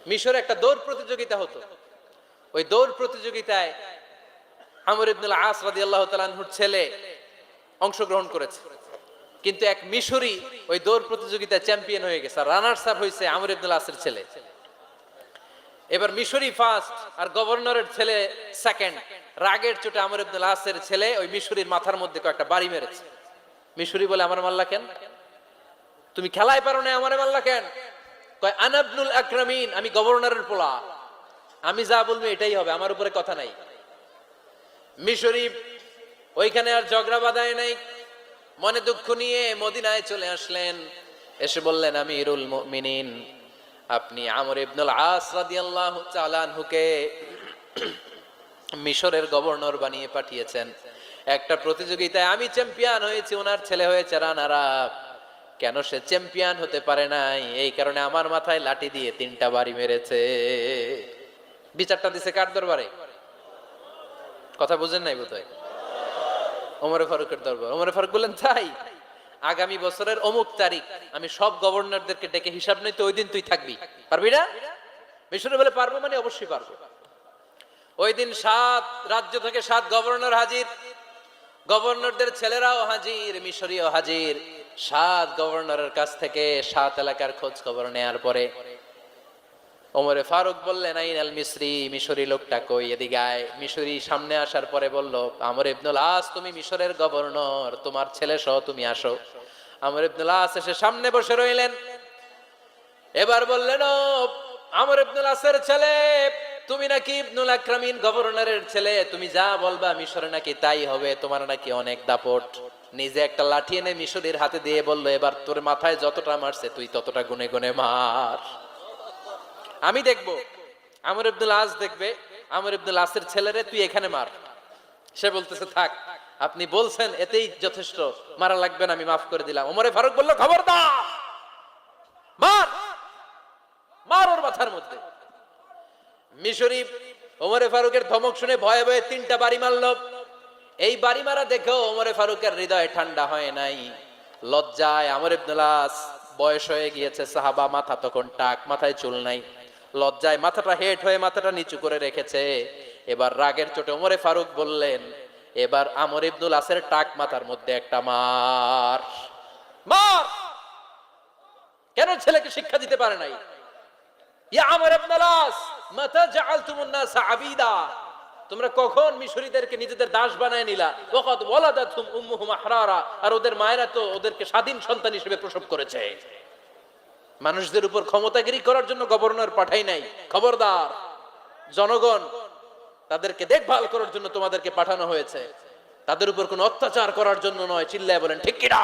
মিশরে একটা দৌড় প্রতিযোগিতা হতো। ওই দৌড় প্রতিযোগিতায় আমর ইবনুল আস রাদিয়াল্লাহু তাআলা আনহুর ছেলে অংশগ্রহণ করেছে, কিন্তু এক মিশরি ওই দৌড় প্রতিযোগিতায় চ্যাম্পিয়ন হয়ে গেছে, রানার্স আপ হয়েছে আমর ইবনুল আসের ছেলে। এবার মিশরি ফার্স্ট আর গভর্নরের ছেলে সেকেন্ড। রাগের চোটে আমর ইবনুল আসের ছেলে ওই মিশরির মাথার মধ্যে কয়েকটা বাড়ি মেরেছে। মিশরি বলে, আমার মাল্লা কেন? তুমি খেলায় পারো না, আমারে মাল্লা কেন? কয়, আনা ইবনুল আকরামিন, আমি গভর্নরের পোলা, আমি যা বলবো এটাই হবে, আমার উপরে কথা নাই। মিশরি ওইখানে আর ঝগড়া বাঁধায় নাই, মনে দুঃখ নিয়ে মদিনায় চলে আসলেন। এসে বললেন, আমিরুল মুমিনিন, আপনি আমর ইবনুল আস রাদিয়াল্লাহু তাআলা আনহুকে মিশরের গভর্নর বানিয়ে পাঠিয়েছেন। একটা প্রতিযোগিতায় আমি চ্যাম্পিয়ন হয়েছি, ওনার ছেলে হয়েছে রানার আপ। কেন সে চ্যাম্পিয়ন হতে পারে নাই? এই কারণে আমার মাথায় লাঠি দিয়ে 3টা বাড়ি মেরেছে। বিচারটা দিছে কার দরবারে? কথা বুঝেন নাই বোধহয়? ওমর ফারুকের দরবার। ওমর ফারুক বললেন, তাই আগামী বছরের অমুক তারিখ আমি সব গভর্নরদেরকে ডেকে হিসাব নেই, তো ওই দিন তুই থাকবি, পারবি না? মিশরে বলে, পারবো মানে অবশ্যই পারবো। ওই দিন 7 রাজ্য থেকে 7 গভর্নর হাজির, গভর্নরদের ছেলেরাও হাজির, মিশরীয় হাজির। 7 গভর্নরের কাছ থেকে 7 এলাকার খোঁজ খবর নেয়ার পরে ওমরে ফারুক বললেন, আইন আল মিসরি, মিশরি লোকটা কই, এদিকে আয়। মিশরি সামনে আসার পরে বলল, আমর ইবনুল আস, তুমি মিশরের গভর্নর, তোমার ছেলে সহ তুমি আসো। আমর ইবনুল আস এসে সামনে বসে রইলেন। এবার বললেন, ও আমর ইবনুল আসের ছেলে, তুমি নাকি ইবনুল আকরামিন গভর্নরের ছেলে, তুমি যা বলবা মিশরে নাকি তাই হবে, তোমার নাকি অনেক দাপট। নিজে একটা লাঠি এনে মিশরীর হাতে দিয়ে বলল, এবার তোর মাথায় যতটা মারছে তুই ততটা গুনে গুনে মার, আমি দেখবো। আমর ইবনুল আস দেখবে, আমর ইবনুল আসের ছেলেরে তুই এখানে মার। সে বলতেছে, থাক, আপনি বলছেন এতেই যথেষ্ট, মারা লাগবে না, আমি মাফ করে দিলাম। ওমরে ফারুক বলল, খবরদার, মার, মার ওর মাথার মধ্যে। মিশরি ওমরে ফারুকের ধমক শুনে ভয়ে ভয়ে 3টা বাড়ি মারল। এই বাড়ি মারা দেখেও ওমরে ফারুকের হৃদয় ঠান্ডা হয় নাই। লজ্জায় আমর ইবনুল আস, বয়স হয়ে গিয়েছে সাহাবা, মাথা তখন টাক, মাথায় চুল নাই, লজ্জায় মাথাটা হেট হয়ে মাথাটা নিচু করে রেখেছে। এবার রাগের চোটে ওমরে ফারুক বললেন, এবার আমর ইবনুল আসের টাক মাথার মধ্যে একটা মার, মার। কেন ছেলেকে শিক্ষা দিতে পারে নাই? ইয়া আমর ইবনুল আস, মাতা জাআলতুমুন নাস আবিদা, তোমরা কখন মিশরীদেরকে নিজেদের দাস বানায় নিলা? ওয়াকাদ ওয়ালাদাতুহুম উম্মুহুম আহরারা, আর ওদের মায়েরা তো ওদেরকে স্বাধীন সন্তান হিসেবে প্রসব করেছে। মানুষদের উপর ক্ষমতাগিরি করার জন্য গভর্নর পাঠাই নাই। খবরদার, জনগণ তাদেরকে দেখভাল করার জন্য তোমাদেরকে পাঠানো হয়েছে, তাদের উপর কোনো অত্যাচার করার জন্য নয়। চিল্লায় বলেন ঠিক কি না?